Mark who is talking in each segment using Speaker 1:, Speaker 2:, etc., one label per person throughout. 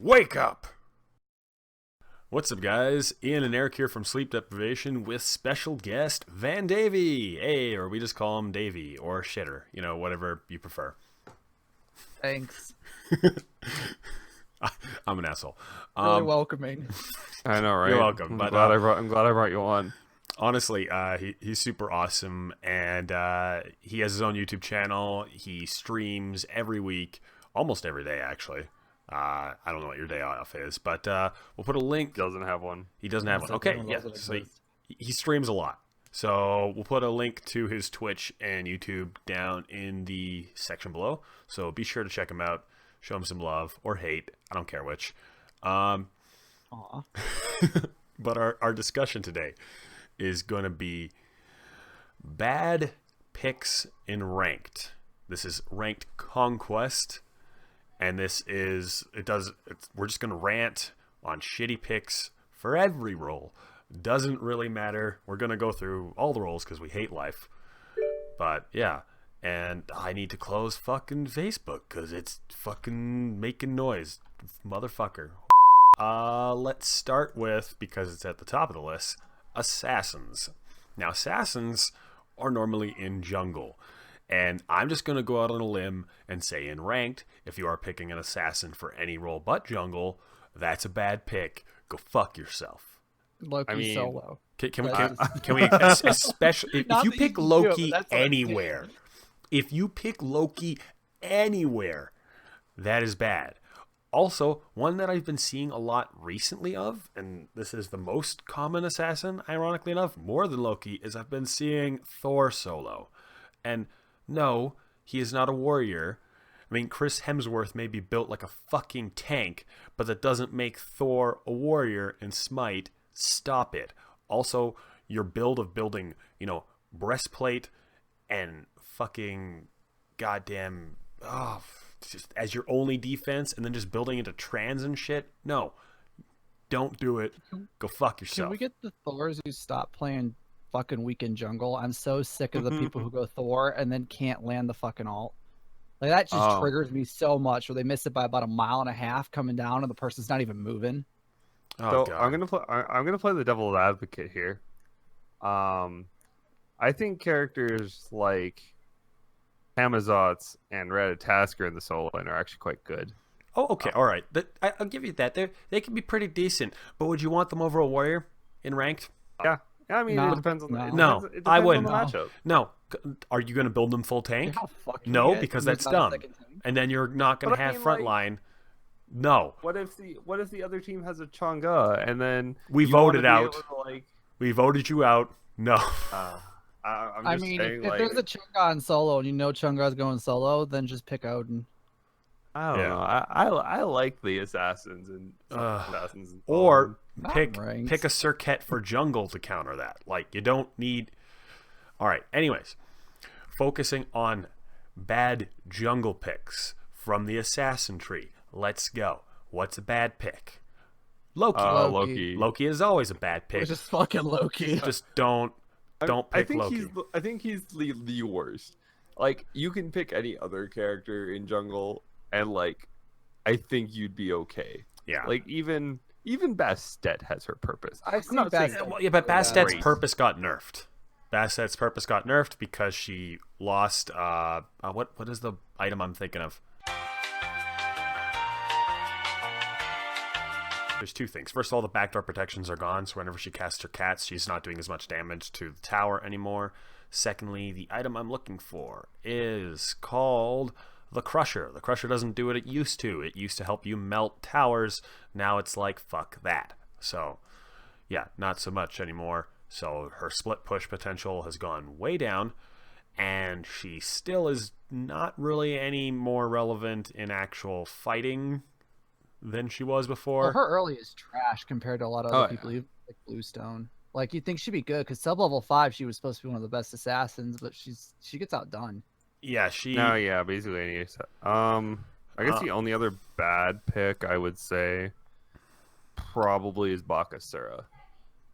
Speaker 1: Wake up! What's up, guys? Ian and Eric here from Sleep Deprivation with special guest VanDavey. Hey, or we just call him Davey or Shitter. You know, whatever you prefer.
Speaker 2: Thanks.
Speaker 1: I'm an asshole.
Speaker 2: Really welcoming.
Speaker 3: I know, right?
Speaker 1: You're welcome.
Speaker 3: I'm glad I brought you on.
Speaker 1: Honestly, he's super awesome, and he has his own YouTube channel. He streams every week, almost every day, actually. I don't know what your day off is, but we'll put a link.
Speaker 3: Doesn't have one.
Speaker 1: He doesn't have one. Okay, yeah. So he streams a lot. So we'll put a link to his Twitch and YouTube down in the section below. So be sure to check him out. Show him some love or hate. I don't care which.
Speaker 2: Aw.
Speaker 1: But our discussion today is going to be bad picks in ranked. This is ranked conquest. And this is, we're just going to rant on shitty picks for every role. Doesn't really matter. We're going to go through all the roles because we hate life. But yeah, and I need to close fucking Facebook because it's fucking making noise. Motherfucker. Let's start with, because it's at the top of the list, assassins. Now, assassins are normally in jungle. And I'm just going to go out on a limb and say in ranked, if you are picking an assassin for any role but jungle, that's a bad pick. Go fuck yourself.
Speaker 2: Loki solo.
Speaker 1: Can we especially if you pick Loki anywhere, if you pick Loki anywhere, that is bad. Also, one that I've been seeing a lot recently of, and this is the most common assassin, ironically enough, more than Loki, is I've been seeing Thor solo. And no, he is not a warrior. I mean, Chris Hemsworth may be built like a fucking tank, but that doesn't make Thor a warrior in Smite. Stop it. Also, your build of building, breastplate and fucking goddamn, just as your only defense and then just building into trans and shit. No, don't do it. Go fuck yourself.
Speaker 2: Can we get the Thors who stop playing fucking weekend jungle? I'm so sick of the people who go Thor and then can't land the fucking ult. Like, that just triggers me so much, where they miss it by about 1.5 miles coming down and the person's not even moving.
Speaker 3: So I'm gonna play the devil's advocate here. I think characters like Hamazots and Ratatasker in the solo lane are actually quite good.
Speaker 1: Oh, okay, all right. I'll give you that. They can be pretty decent, but would you want them over a warrior in ranked?
Speaker 3: Yeah. I mean, it depends on the
Speaker 1: I wouldn't.
Speaker 3: matchup.
Speaker 1: No. Are you going to build them full tank? No, because that's dumb. And then you're not going to have front line. No.
Speaker 3: What if the other team has a Chang'e and then
Speaker 1: we voted out? We voted you out. No.
Speaker 3: I'm just saying,
Speaker 2: if there's a Chang'e in solo and you know Chang'e's going solo, then just pick Odin.
Speaker 3: I don't know. I like the assassins and assassins.
Speaker 1: Or pick a Circuit for jungle to counter that. Like, you don't need. All right. Anyways, focusing on bad jungle picks from the assassin tree. Let's go. What's a bad pick? Loki. Loki is always a bad pick.
Speaker 2: It's just fucking Loki.
Speaker 1: Just don't pick Loki.
Speaker 3: I think he's the worst. Like, you can pick any other character in jungle, and I think you'd be okay.
Speaker 1: Yeah.
Speaker 3: Like, even Bastet has her purpose.
Speaker 2: I've seen Bastet.
Speaker 1: Yeah, but Bastet's purpose got nerfed. Bastet's purpose got nerfed because she lost. What is the item I'm thinking of? There's two things. First of all, the backdoor protections are gone, so whenever she casts her cats, she's not doing as much damage to the tower anymore. Secondly, the item I'm looking for is called the Crusher. The Crusher doesn't do what it used to. It used to help you melt towers. Now it's like, fuck that. So, yeah, not so much anymore. So her split push potential has gone way down, and she still is not really any more relevant in actual fighting than she was before.
Speaker 2: Well, her early is trash compared to a lot of other people, like Bluestone. Like, you'd think she'd be good because sub-level 5 she was supposed to be one of the best assassins, but she gets outdone.
Speaker 1: Yeah,
Speaker 3: basically. I guess the only other bad pick I would say probably is Bakasura.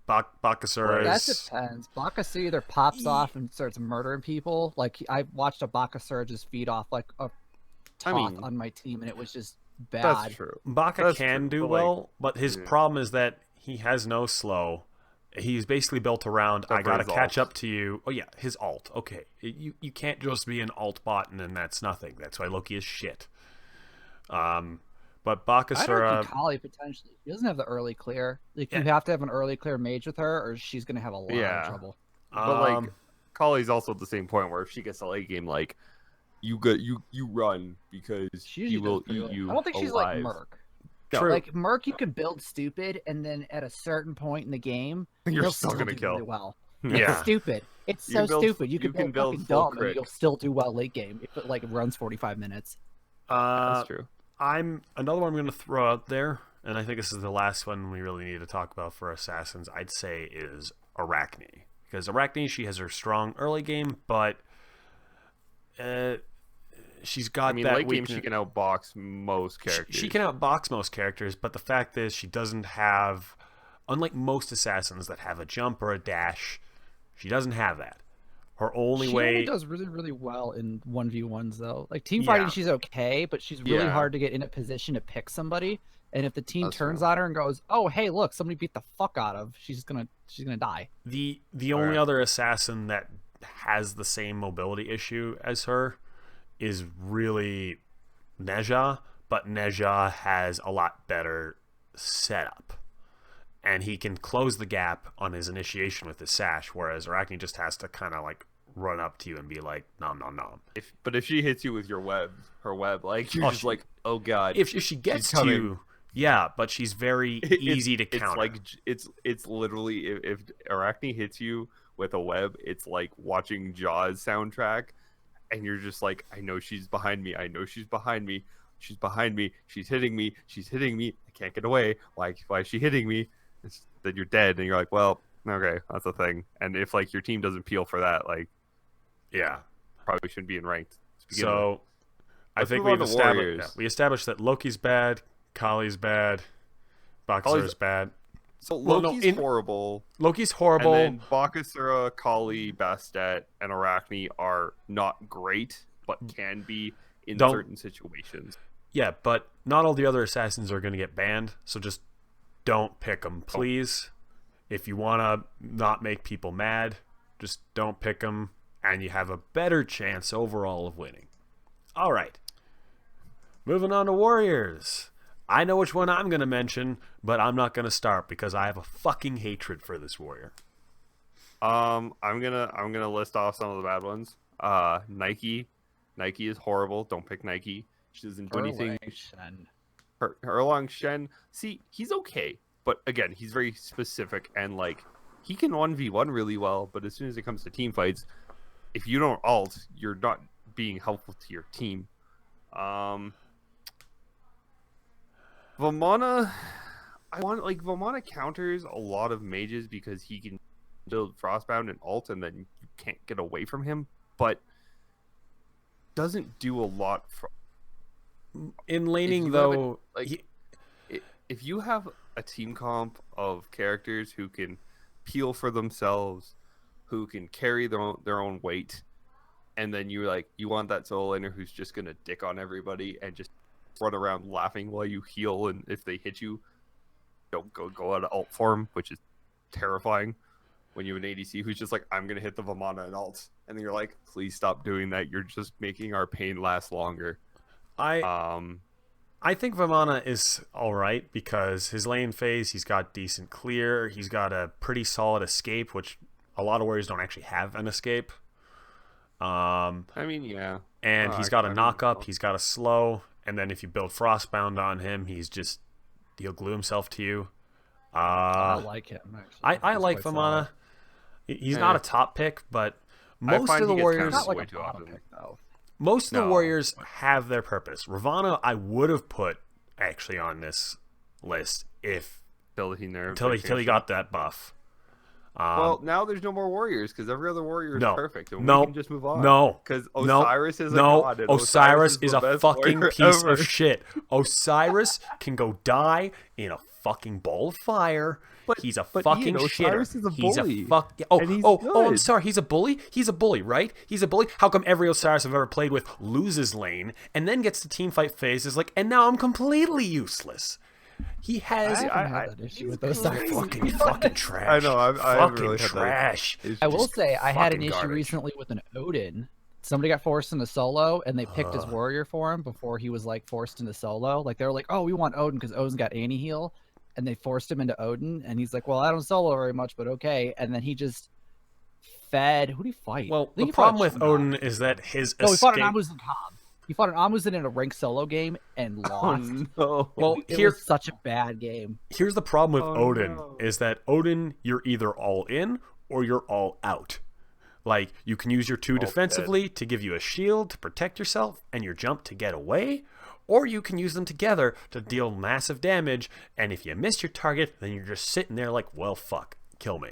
Speaker 1: Bakasura
Speaker 2: That depends. Bakasura either pops off and starts murdering people. Like, I watched a Bakasura just feed off like a Toth on my team, and it was just bad.
Speaker 3: That's true.
Speaker 1: Baka
Speaker 3: That's
Speaker 1: can
Speaker 3: true,
Speaker 1: do
Speaker 3: but,
Speaker 1: well, but his
Speaker 3: yeah.
Speaker 1: problem is that he has no slow. He's basically built around, I
Speaker 3: Except for
Speaker 1: gotta
Speaker 3: his
Speaker 1: catch
Speaker 3: ult.
Speaker 1: up to you. Oh yeah, his alt. Okay, you can't just be an alt bot and then that's nothing. That's why Loki is shit. But
Speaker 2: I'd argue
Speaker 1: Bakasura,
Speaker 2: Kali potentially. She doesn't have the early clear. Like
Speaker 1: Yeah.
Speaker 2: you have to have an early clear mage with her, or she's gonna have a lot of trouble.
Speaker 3: But like
Speaker 1: um,
Speaker 3: Kali's also at the same point where if she gets a late game, like you run because
Speaker 2: She
Speaker 3: he
Speaker 2: usually
Speaker 3: will
Speaker 2: does pretty
Speaker 3: eat
Speaker 2: well.
Speaker 3: you
Speaker 2: I don't think she's like
Speaker 3: alive.
Speaker 2: Merc.
Speaker 1: True.
Speaker 2: Like Merc, you can build stupid, and then at a certain point in the game,
Speaker 3: You're
Speaker 2: you'll
Speaker 3: still gonna
Speaker 2: do
Speaker 3: kill.
Speaker 2: really well.
Speaker 1: Yeah.
Speaker 2: It's stupid. It's
Speaker 3: You
Speaker 2: so
Speaker 3: can build-
Speaker 2: stupid. You
Speaker 3: you
Speaker 2: can
Speaker 3: can
Speaker 2: build
Speaker 3: build
Speaker 2: fucking
Speaker 3: full
Speaker 2: dumb, and
Speaker 3: crit.
Speaker 2: you'll still do well late game if it like runs 45 minutes.
Speaker 3: That's true.
Speaker 1: I'm another one I'm going to throw out there, and I think this is the last one we really need to talk about for assassins. I'd say is Arachne, because Arachne, she has her strong early game, but she's got
Speaker 3: I mean,
Speaker 1: that
Speaker 3: late game
Speaker 1: weakness.
Speaker 3: she can outbox most characters.
Speaker 1: She can outbox most characters, but the fact is she doesn't have, unlike most assassins that have a jump or a dash, she doesn't have that. Her only
Speaker 2: She
Speaker 1: way
Speaker 2: only does really, really well in 1v1s though. Like team
Speaker 1: Yeah.
Speaker 2: fighting, she's okay, but she's really
Speaker 3: Yeah.
Speaker 2: hard to get in a position to pick somebody. And if the team
Speaker 3: That's
Speaker 2: turns
Speaker 3: true.
Speaker 2: on her and goes, "Oh, hey, look, somebody beat the fuck out of," she's gonna die.
Speaker 1: the only
Speaker 3: Fair.
Speaker 1: other assassin that has the same mobility issue as her is really Neja, but Neja has a lot better setup. And he can close the gap on his initiation with his sash, whereas Arachne just has to kind of like run up to you and be like, nom nom nom.
Speaker 3: But if she hits you with her web, like you're
Speaker 1: Oh,
Speaker 3: just
Speaker 1: she-
Speaker 3: like, oh god.
Speaker 1: If she gets to
Speaker 3: coming.
Speaker 1: you, yeah, but she's very easy to counter.
Speaker 3: It's literally if Arachne hits you with a web, it's like watching Jaws soundtrack, and you're just like, I know she's behind me. I know she's behind me. She's behind me. She's hitting me. She's hitting me. I can't get away. Why is she hitting me? Then you're dead, and you're like, well, okay, that's a thing. And if like your team doesn't peel for that, like
Speaker 1: yeah.
Speaker 3: probably shouldn't be in ranked. to begin with.
Speaker 1: So I
Speaker 3: Let's
Speaker 1: think
Speaker 3: move on
Speaker 1: we've
Speaker 3: to
Speaker 1: established
Speaker 3: Warriors.
Speaker 1: we established that Loki's bad, Kali's bad, Bakasura's bad.
Speaker 3: So
Speaker 1: well, no,
Speaker 3: Loki's
Speaker 1: in-
Speaker 3: horrible.
Speaker 1: Loki's horrible.
Speaker 3: And then Bakasura, Kali, Bastet, and Arachne are not great, but can be in
Speaker 1: Don't-
Speaker 3: certain situations.
Speaker 1: Yeah, but not all the other assassins are going to get banned, so just don't pick them, please. If you want to not make people mad, just don't pick them, and you have a better chance overall of winning. All right. Moving on to Warriors. I know which one I'm going to mention, but I'm not going to start because I have a fucking hatred for this Warrior.
Speaker 3: I'm gonna list off some of the bad ones. Nike is horrible. Don't pick Nike. She doesn't do anything. Erlang Shen, see, he's okay, but again, he's very specific and like he can 1v1 really well, but as soon as it comes to team fights, if you don't ult, you're not being helpful to your team. Vamana, Vamana counters a lot of mages because he can build Frostbound and ult, and then you can't get away from him, but doesn't do a lot for.
Speaker 1: In laning,
Speaker 3: you
Speaker 1: though,
Speaker 3: have if you have a team comp of characters who can peel for themselves, who can carry their own weight, and then you want that solo laner who's just gonna dick on everybody and just run around laughing while you heal, and if they hit you, don't go out of ult form, which is terrifying. When you have an ADC who's just like, I'm gonna hit the Vamana and ult, and then you're like, please stop doing that. You're just making our pain last longer.
Speaker 1: I think Vamana is all right because his lane phase, he's got decent clear. He's got a pretty solid escape, which a lot of warriors don't actually have an escape.
Speaker 3: I mean, yeah.
Speaker 1: And he's got a knock up, he's got a slow, and then if you build Frostbound on him, he'll glue himself to you.
Speaker 2: I like him. Actually.
Speaker 1: I
Speaker 2: He's
Speaker 1: like
Speaker 2: quite
Speaker 1: Vamana.
Speaker 2: solid.
Speaker 1: He's not a top pick, but
Speaker 3: I
Speaker 1: most
Speaker 3: find
Speaker 1: of the
Speaker 3: he gets
Speaker 1: warriors,
Speaker 2: Not like
Speaker 3: way
Speaker 2: a
Speaker 3: too
Speaker 2: bottom
Speaker 3: often.
Speaker 2: pick, though.
Speaker 1: most of the
Speaker 3: No.
Speaker 1: warriors have their purpose. Ravana, I would have put actually on this list
Speaker 3: Until he nerfed.
Speaker 1: until he got that buff.
Speaker 3: Well, now there's no more warriors because every other warrior is
Speaker 1: No.
Speaker 3: perfect, and
Speaker 1: No.
Speaker 3: we can just move on.
Speaker 1: No,
Speaker 3: because
Speaker 1: no,
Speaker 3: Osiris is a
Speaker 1: no.
Speaker 3: god. And
Speaker 1: Osiris is
Speaker 3: the
Speaker 1: a
Speaker 3: best
Speaker 1: fucking
Speaker 3: warrior
Speaker 1: piece
Speaker 3: ever.
Speaker 1: of shit. Osiris can go die in a fucking ball of fire. He's a
Speaker 3: but
Speaker 1: fucking
Speaker 3: Ian,
Speaker 1: shitter.
Speaker 3: Osiris is a bully,
Speaker 1: He's a fuck. Oh,
Speaker 3: and he's
Speaker 1: I'm
Speaker 3: good.
Speaker 1: sorry. He's a bully. He's a bully, right? He's a bully. How come every Osiris I've ever played with loses lane and then gets to team fight phase is like, and now I'm completely useless. He has
Speaker 2: I haven't had that issue with those
Speaker 1: fucking trash.
Speaker 3: I know. I haven't
Speaker 1: fucking
Speaker 3: really had that
Speaker 1: trash.
Speaker 3: issue.
Speaker 2: I will say I had an
Speaker 1: fucking
Speaker 2: issue
Speaker 1: garbage.
Speaker 2: recently with an Odin. Somebody got forced into solo, and they picked his warrior for him before he was like forced into solo. Like they were like, "Oh, we want Odin because Odin's got anti-heal," and they forced him into Odin, and he's like, "Well, I don't solo very much, but okay." And then he just fed. Who did he fight?
Speaker 1: Well,
Speaker 2: I think
Speaker 1: the
Speaker 2: he
Speaker 1: problem
Speaker 2: fought a
Speaker 1: with
Speaker 2: Shingon.
Speaker 1: Odin is that his
Speaker 2: No, he fought an
Speaker 1: escape.
Speaker 2: Amuzin Cobb. He fought an Amuzin in a ranked solo game and lost.
Speaker 3: Oh, no.
Speaker 1: Well,
Speaker 2: It
Speaker 1: here
Speaker 2: was such a bad game.
Speaker 1: here's the problem with
Speaker 3: Oh,
Speaker 1: Odin
Speaker 3: no.
Speaker 1: is that Odin, you're either all in or you're all out. Like, you can use your 2 defensively to give you a shield to protect yourself and your jump to get away, or you can use them together to deal massive damage, and if you miss your target, then you're just sitting there like, well, fuck, kill me.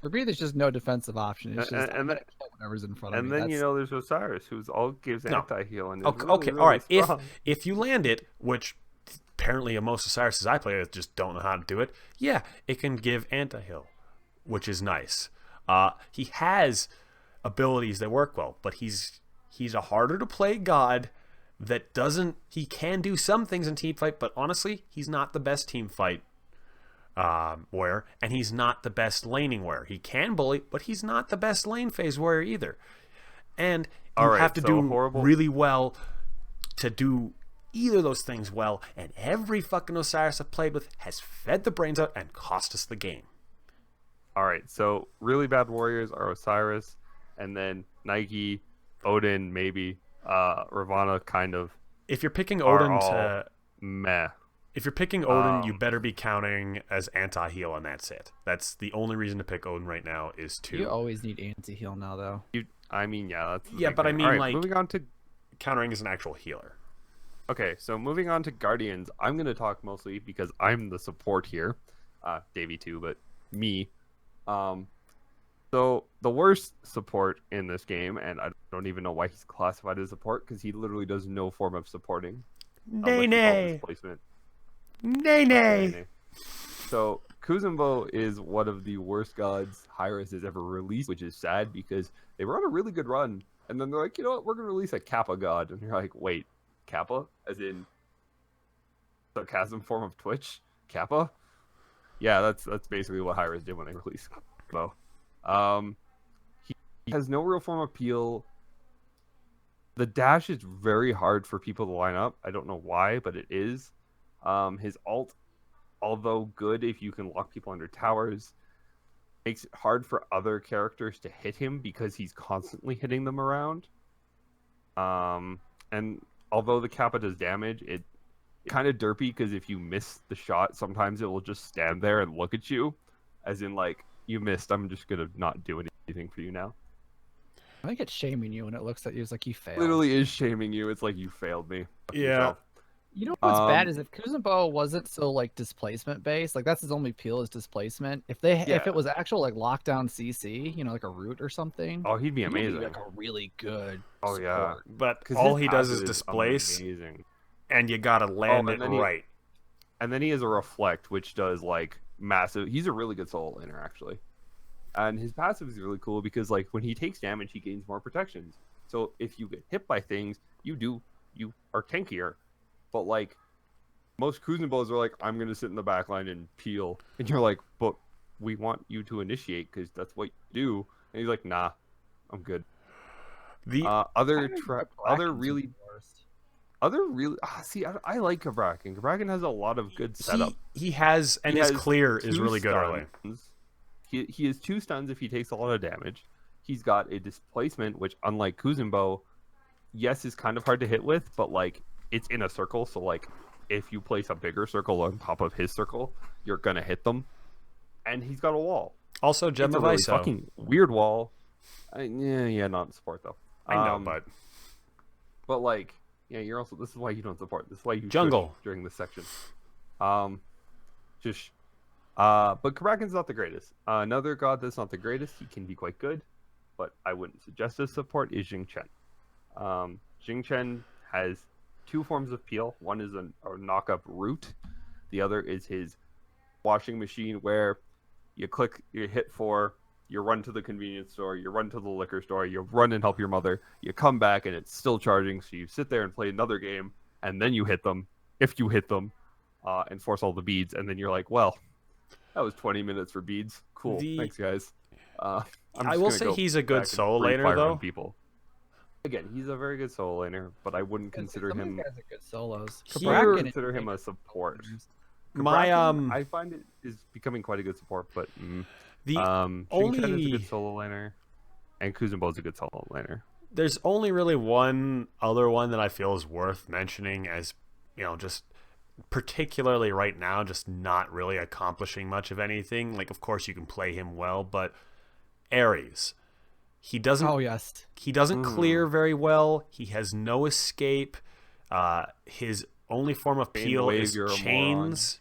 Speaker 2: For me, there's just no defensive option. It's just
Speaker 3: And
Speaker 2: I'm
Speaker 3: then-
Speaker 2: gonna kill whatever's in front of
Speaker 3: And
Speaker 2: me.
Speaker 3: then
Speaker 2: That's-
Speaker 3: you know there's Osiris, who's all gives
Speaker 1: No.
Speaker 3: anti-heal and is
Speaker 1: Okay,
Speaker 3: really,
Speaker 1: okay,
Speaker 3: really
Speaker 1: all right.
Speaker 3: strong.
Speaker 1: If you land it, which apparently most Osiris I play with just don't know how to do it, yeah, it can give anti-heal, which is nice. He has abilities that work well, but he's a harder to play god that doesn't. He can do some things in team fight, but honestly, he's not the best team fight warrior, and he's not the best laning warrior. He can bully, but he's not the best lane phase warrior either. And you
Speaker 3: All right,
Speaker 1: have to
Speaker 3: so
Speaker 1: do
Speaker 3: horrible-
Speaker 1: really well to do either of those things well, and every fucking Osiris I've played with has fed the brains out and cost us the game.
Speaker 3: All right, so really bad warriors are Osiris, and then Nike, Odin, maybe Ravana, kind of.
Speaker 1: If you're picking
Speaker 3: Are
Speaker 1: Odin
Speaker 3: all
Speaker 1: to
Speaker 3: meh.
Speaker 1: If you're picking Odin, you
Speaker 3: Um,
Speaker 1: better be counting as anti-heal, and that's it. That's the only reason to pick Odin right now is to
Speaker 2: You always need anti-heal now, though.
Speaker 3: I mean, yeah, that's the
Speaker 1: Yeah,
Speaker 3: big
Speaker 1: but I
Speaker 3: thing.
Speaker 1: mean,
Speaker 3: All right,
Speaker 1: like-
Speaker 3: moving on to
Speaker 1: countering as an actual healer.
Speaker 3: okay, so moving on to Guardians, I'm going to talk mostly because I'm the support here, Davey too, but me. So the worst support in this game, and I don't even know why he's classified as support because he literally does no form of supporting.
Speaker 1: Nay,
Speaker 3: unless you call
Speaker 1: nay.
Speaker 3: displacement.
Speaker 1: Nay, nay.
Speaker 3: So Kuzumbo is one of the worst gods Hyros has ever released, which is sad because they were on a really good run, and then they're like, you know what, we're gonna release a Kappa god, and you're like, wait, Kappa, as in sarcasm form of Twitch, Kappa? Yeah, that's basically what Hyros did when they released Kuzumbo. He has no real form of appeal. The dash is very hard for people to line up. I don't know why, but it is. His ult, although good if you can lock people under towers, makes it hard for other characters to hit him because he's constantly hitting them around. And although the Kappa does damage, it's kind of derpy because if you miss the shot, sometimes it will just stand there and look at you, as in like, you missed, I'm just gonna not do anything for you now.
Speaker 2: I think it's shaming you when it looks at you. It's like you failed.
Speaker 3: Literally is shaming you. It's like you failed me. Fuck
Speaker 1: Yeah.
Speaker 3: yourself.
Speaker 2: You know what's bad
Speaker 3: Um,
Speaker 2: is if Kuzumbo wasn't so like displacement based, like that's his only appeal is displacement. If if
Speaker 3: Yeah.
Speaker 2: it was actual like lockdown CC, you know, like a root or something,
Speaker 3: Oh, he'd be
Speaker 2: he'd be,
Speaker 3: amazing.
Speaker 2: like a really good.
Speaker 3: Oh, yeah.
Speaker 2: support.
Speaker 1: But
Speaker 3: 'Cause
Speaker 1: all
Speaker 3: his
Speaker 1: he does is
Speaker 3: passive
Speaker 1: displace,
Speaker 3: amazing.
Speaker 1: and you gotta land
Speaker 3: and
Speaker 1: it
Speaker 3: then he-
Speaker 1: right.
Speaker 3: And then he has a reflect, which does like massive. He's a really good solo laner actually, and his passive is really cool because like when he takes damage, he gains more protections. So if you get hit by things, you are tankier. But like most Kuzenbos are like, I'm gonna sit in the back line and peel, and you're like, but we want you to initiate because that's what you do. And he's like, nah, I'm good.
Speaker 1: The
Speaker 3: Other
Speaker 2: Bracken's
Speaker 3: really
Speaker 2: the worst.
Speaker 3: see, I like Kabrakan. Kabrakan has a lot of good setup.
Speaker 1: he has, and
Speaker 3: He
Speaker 1: his
Speaker 3: has
Speaker 1: clear is
Speaker 3: 2
Speaker 1: really good early.
Speaker 3: stuns. He has 2 stuns if he takes a lot of damage. He's got a displacement, which unlike Kuzumbo, yes, is kind of hard to hit with, but like it's in a circle, so like if you place a bigger circle on top of his circle, you're gonna hit them. And he's got a wall.
Speaker 1: Also,
Speaker 3: It's
Speaker 1: Gem
Speaker 3: a
Speaker 1: of
Speaker 3: really
Speaker 1: ISO.
Speaker 3: fucking weird wall. Yeah, not in support though.
Speaker 1: I know,
Speaker 3: But like, yeah, you're also. This is why you don't support. This is why you
Speaker 1: Jungle.
Speaker 3: shush during this section. Just. But Karakan's not the greatest. Another god that's not the greatest. He can be quite good, but I wouldn't suggest as support is Jing Chen. Jing Chen has 2 forms of peel. One is a knock-up root. The other is his washing machine, where you click, you hit 4, you run to the convenience store, you run to the liquor store, you run and help your mother, you come back and it's still charging, so you sit there and play another game, and then you hit them, if you hit them, and force all the beads, and then you're like, well, that was 20 minutes for beads. Cool, thanks guys.
Speaker 1: I will say he's a good solo laner though.
Speaker 3: People. Again, he's a very good solo laner, but I wouldn't consider him.
Speaker 2: Guys are good solos.
Speaker 3: I would consider him a support. I find it is becoming quite a good support, but Shinken is a good solo laner, and Kuzenbo is a good solo laner.
Speaker 1: There's only really one other one that I feel is worth mentioning, as just particularly right now, just not really accomplishing much of anything. Like, of course, you can play him well, but Ares. He doesn't.
Speaker 2: Oh yes.
Speaker 1: He doesn't clear very well. He has no escape. His only form of peel is chains.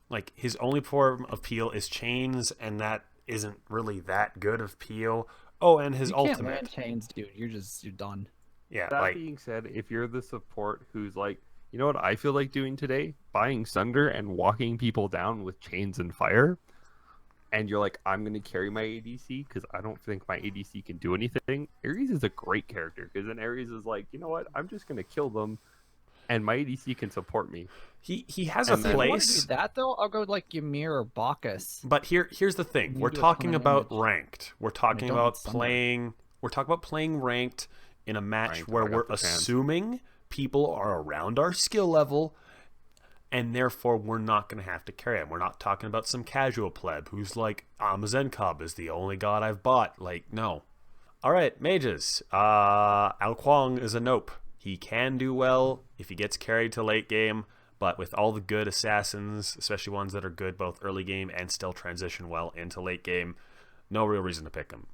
Speaker 1: Like, his only form of peel is chains, and that isn't really that good of peel. Oh, and his ultimate.
Speaker 2: You can't land chains, dude. You're done.
Speaker 1: Yeah.
Speaker 3: That being said, if you're the support who's like, you know what I feel like doing today? Buying Sunder and walking people down with chains and fire. And you're like, I'm going to carry my ADC because I don't think my ADC can do anything. Ares is a great character because then Ares is like, you know what? I'm just going to kill them and my ADC can support me.
Speaker 1: He has a place.
Speaker 2: Do that though, I'll go like Ymir or Bacchus.
Speaker 1: But here's the thing. We're talking about ranked. We're talking about playing. We're talking about playing ranked in a match where we're assuming people are around our skill level, and therefore we're not going to have to carry him. We're not talking about some casual pleb who's like, Zenkob is the only god I've bought. Like, no. All right, mages. Ao Kuang is a nope. He can do well if he gets carried to late game, but with all the good assassins, especially ones that are good both early game and still transition well into late game, no real reason to pick him.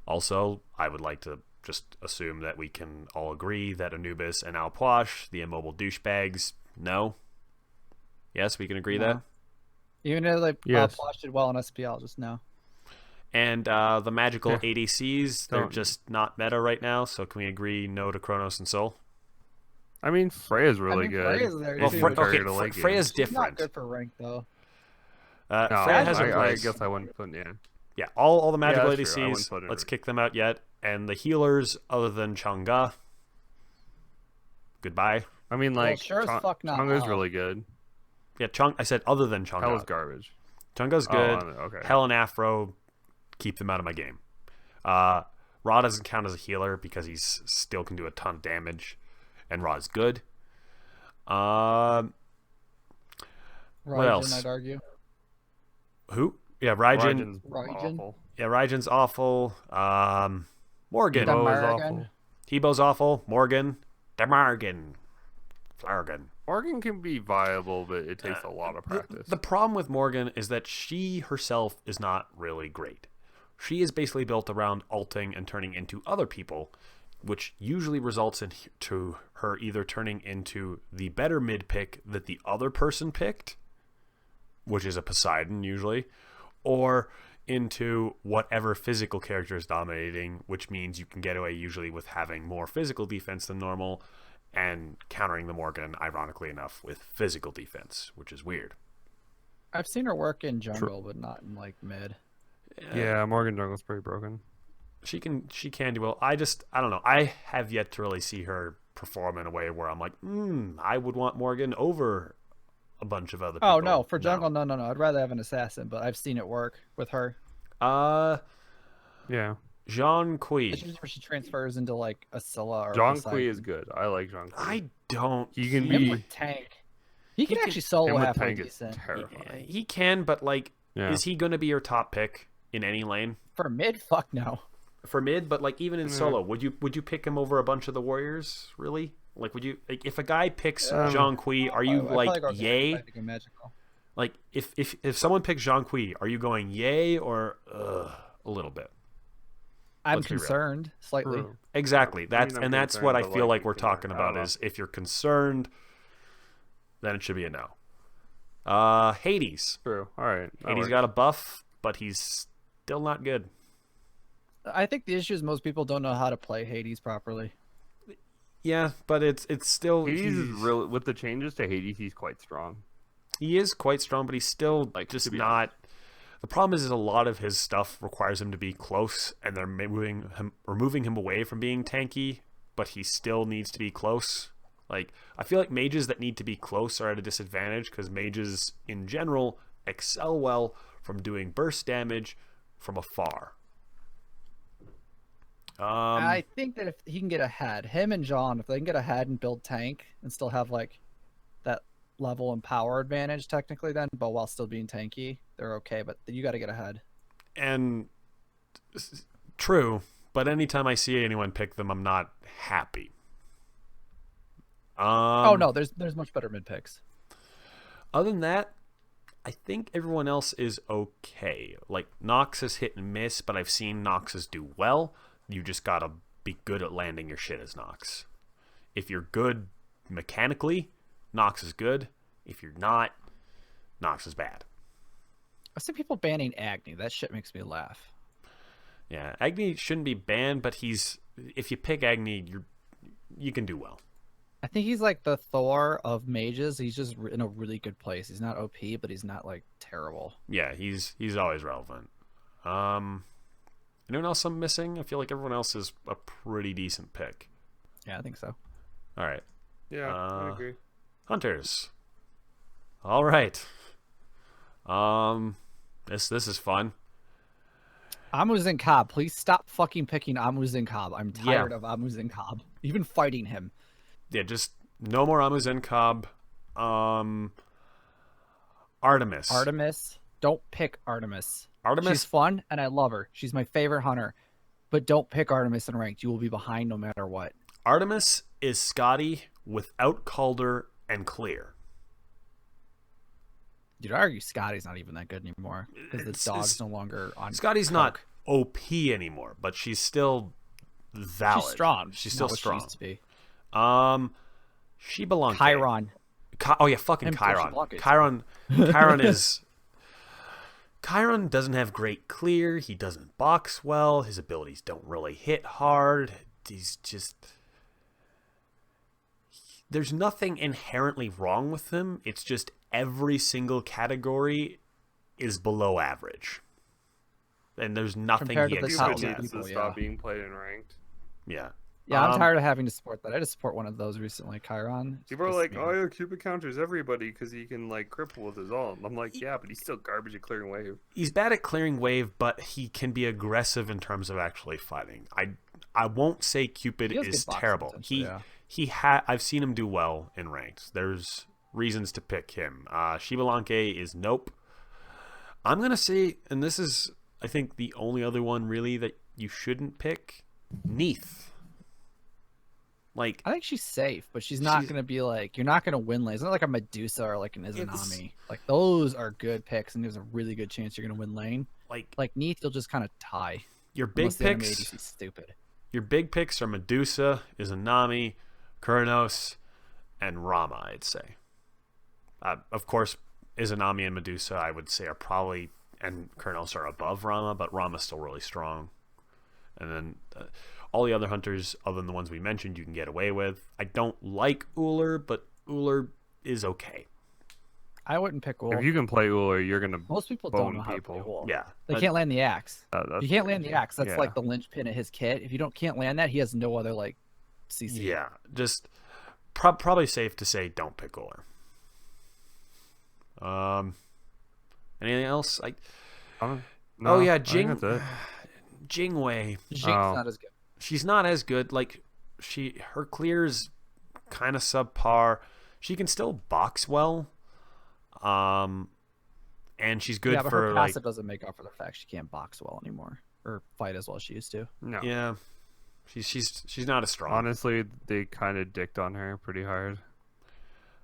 Speaker 1: Also, I would like to just assume that we can all agree that Anubis and Alposh, the immobile douchebags, no. Yes, we can agree that?
Speaker 2: Even though Alposh did well on SPL, just no.
Speaker 1: And the magical ADCs, they're just not meta right now, so can we agree no to Chronos and Soul?
Speaker 3: I mean, Freya's really good.
Speaker 2: Freya's there
Speaker 1: well, Freya's different. She's
Speaker 2: not good for rank, though.
Speaker 1: Freya has a place.
Speaker 3: I guess I wouldn't put
Speaker 1: Yeah, all the magical ADCs, let's kick them out yet. And the healers, other than Chang'e, goodbye.
Speaker 3: I mean, like,
Speaker 2: sure as fuck not.
Speaker 3: Chang'e's really good.
Speaker 1: Yeah, I said other than Chang'e.
Speaker 3: Hell's garbage.
Speaker 1: Chang'e's good. Hell and Afro, keep them out of my game. Ra doesn't count as a healer because he's still can do a ton of damage, and Ra's good. What else?
Speaker 2: I'd argue.
Speaker 1: Who? Yeah, Raijin.
Speaker 3: Awful.
Speaker 1: Yeah, Raijin's awful. Morgan.
Speaker 3: Teebo's
Speaker 1: awful. Morgan. Demargan. Flargan.
Speaker 3: Morgan can be viable, but it takes a lot of practice.
Speaker 1: The problem with Morgan is that she herself is not really great. She is basically built around ulting and turning into other people, which usually results into her either turning into the better mid pick that the other person picked, which is a Poseidon usually, or into whatever physical character is dominating, which means you can get away usually with having more physical defense than normal and countering the Morgan, ironically enough, with physical defense, which is weird.
Speaker 2: I've seen her work in jungle, but not in like mid.
Speaker 3: Yeah, Morgan jungle's pretty broken.
Speaker 1: She can do well. I don't know. I have yet to really see her perform in a way where I'm like, I would want Morgan over a bunch of other people.
Speaker 2: Oh no, for jungle, no. I'd rather have an assassin, but I've seen it work with her.
Speaker 3: Yeah.
Speaker 1: Jean Kui.
Speaker 2: Where she transfers into like a Scylla or
Speaker 3: Jean Kui is good. I like Jean Kui.
Speaker 1: I don't.
Speaker 3: He can
Speaker 2: be tank. He can actually solo halfway decent.
Speaker 3: Terrifying.
Speaker 1: He can, but like, is he going to be your top pick in any lane?
Speaker 2: For mid, fuck no.
Speaker 1: For mid, but like even in solo, would you pick him over a bunch of the warriors? Really? Like, would you if a guy picks Jean Kui, are you like yay? Like if someone picks Jean Kui, are you going yay or a little bit?
Speaker 2: I'm concerned slightly.
Speaker 1: True. Exactly. That's what I feel like we're talking about is if you're concerned, then it should be a no. Hades.
Speaker 3: True. All right.
Speaker 1: Hades got a buff, but he's still not good.
Speaker 2: I think the issue is most people don't know how to play Hades properly.
Speaker 1: Yeah, but it's still
Speaker 3: Hades is really, with the changes to Hades, he's quite strong.
Speaker 1: He is quite strong, but he's still like just not. The problem is a lot of his stuff requires him to be close, and they're moving him away from being tanky, but he still needs to be close. Like, I feel like mages that need to be close are at a disadvantage because mages in general excel well from doing burst damage from afar.
Speaker 2: I think that if he can get ahead, him and John, if they can get ahead and build tank and still have like that level and power advantage technically then, but while still being tanky, they're okay. But you got to get ahead.
Speaker 1: And true, but anytime I see anyone pick them, I'm not happy.
Speaker 2: Oh no, there's much better mid picks.
Speaker 1: Other than that, I think everyone else is okay. Like, Nox is hit and miss, but I've seen Noxes do well. You just gotta be good at landing your shit as Nox. If you're good mechanically, Nox is good. If you're not, Nox is bad.
Speaker 2: I see people banning Agni. That shit makes me laugh.
Speaker 1: Yeah, Agni shouldn't be banned, but if you pick Agni, you can do well.
Speaker 2: I think he's like the Thor of mages. He's just in a really good place. He's not OP, but he's not like terrible.
Speaker 1: Yeah, he's always relevant. Anyone else I'm missing? I feel like everyone else is a pretty decent pick.
Speaker 2: Yeah, I think so.
Speaker 1: All right.
Speaker 3: Yeah, I agree.
Speaker 1: Hunters. All right. This is fun.
Speaker 2: Amuzin Cobb, please stop fucking picking Amuzin Cobb. I'm tired of Amuzin Cobb. Even fighting him.
Speaker 1: Yeah, just no more Amuzin Cobb. Artemis.
Speaker 2: Artemis. Don't pick Artemis.
Speaker 1: Artemis.
Speaker 2: She's fun and I love her. She's my favorite hunter. But don't pick Artemis in ranked. You will be behind no matter what.
Speaker 1: Artemis is Scotty without Calder and Clear.
Speaker 2: You'd argue Scotty's not even that good anymore because the dog's no longer on.
Speaker 1: Scotty's
Speaker 2: coke.
Speaker 1: not OP anymore, but she's still valid.
Speaker 2: She's strong.
Speaker 1: She's still
Speaker 2: not
Speaker 1: strong.
Speaker 2: What she used to be.
Speaker 1: She belongs.
Speaker 2: Chiron.
Speaker 1: Oh yeah, fucking Chiron. Chiron is. Chiron doesn't have great clear. He doesn't box well. His abilities don't really hit hard. He's just. There's nothing inherently wrong with him. It's just every single category is below average. And there's nothing
Speaker 2: Compared
Speaker 1: he
Speaker 2: to the
Speaker 1: excels
Speaker 2: top
Speaker 1: at.
Speaker 3: Needs to stop being played in ranked.
Speaker 1: Yeah.
Speaker 2: Yeah, I'm tired of having to support that. I had to support one of those recently, Chiron.
Speaker 3: People are like, oh yeah, Cupid counters everybody because he can like cripple with his ult. I'm like, yeah, but he's still garbage at clearing wave.
Speaker 1: He's bad at clearing wave, but he can be aggressive in terms of actually fighting. I won't say Cupid is terrible. I've seen him do well in ranked. There's reasons to pick him. Shibalanke is nope. I'm gonna say, and this is I think the only other one really that you shouldn't pick, Neith. Like,
Speaker 2: I think she's safe, but she's not going to be like, you're not going to win lanes. It's not like a Medusa or like an Izanami. Like, those are good picks, and there's a really good chance you're going to win lane. Like Neith, you'll just kind of tie.
Speaker 1: Your big picks,
Speaker 2: stupid.
Speaker 1: Your big picks are Medusa, Izanami, Kurnos, and Rama, I'd say. Of course, Izanami and Medusa, I would say, are probably, and Kurnos are above Rama, but Rama's still really strong. And then all the other hunters, other than the ones we mentioned, you can get away with. I don't like Uller, but Uller is okay.
Speaker 2: I wouldn't pick Uller.
Speaker 3: If you can play Uller, you're gonna.
Speaker 2: Most people don't know how to play Uller.
Speaker 1: Yeah,
Speaker 2: they can't land the axe. You can't land the axe. That's
Speaker 3: yeah.
Speaker 2: like the linchpin of his kit. If you can't land that, he has no other like CC.
Speaker 1: Yeah, just probably safe to say don't pick Uller. Anything else?
Speaker 3: No,
Speaker 1: yeah,
Speaker 3: I think that's it.
Speaker 1: Jingwei.
Speaker 2: Jing's not as good.
Speaker 1: She's not as good. Like, her clear's kind of subpar. She can still box well. And she's good
Speaker 2: but
Speaker 1: for
Speaker 2: her
Speaker 1: like.
Speaker 2: passive doesn't make up for the fact she can't box well anymore or fight as well as she used to.
Speaker 3: No.
Speaker 1: Yeah, she's not as strong.
Speaker 3: Honestly, they kind of dicked on her pretty hard.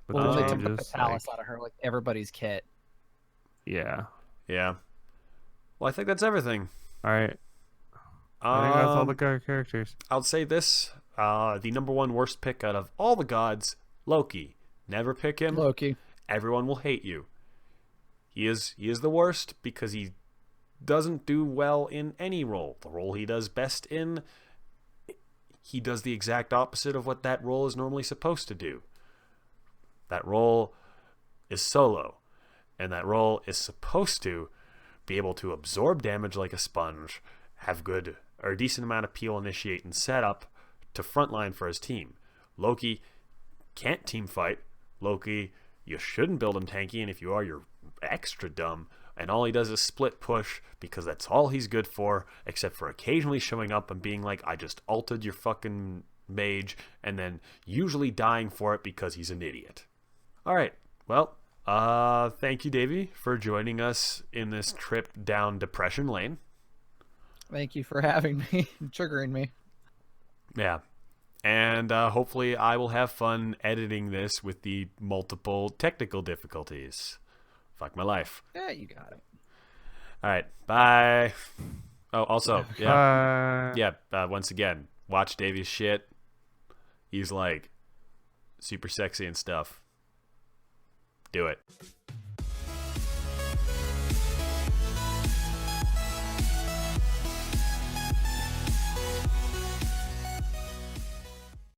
Speaker 2: Well, they took the Palace out of her, like everybody's kit.
Speaker 3: Yeah.
Speaker 1: Yeah. Well, I think that's everything.
Speaker 3: All right. I think that's all the characters.
Speaker 1: I'll say this: the number one worst pick out of all the gods, Loki. Never pick him.
Speaker 2: Loki.
Speaker 1: Everyone will hate you. He is the worst because he doesn't do well in any role. The role he does best in, he does the exact opposite of what that role is normally supposed to do. That role is solo, and that role is supposed to be able to absorb damage like a sponge, have good or a decent amount of peel, initiate, and setup to frontline for his team. Loki can't team fight. Loki, you shouldn't build him tanky, and if you are, you're extra dumb. And all he does is split push because that's all he's good for, except for occasionally showing up and being like, I just ulted your fucking mage, and then usually dying for it because he's an idiot. All right, well, thank you, Davey, for joining us in this trip down Depression Lane.
Speaker 2: Thank you for having me, triggering me.
Speaker 1: Yeah. And hopefully I will have fun editing this with the multiple technical difficulties. Fuck my life.
Speaker 2: Yeah, you got it.
Speaker 1: All right. Bye. Oh, also, yeah.
Speaker 3: Bye.
Speaker 1: Yeah, once again, watch Davey's shit. He's like super sexy and stuff. Do it.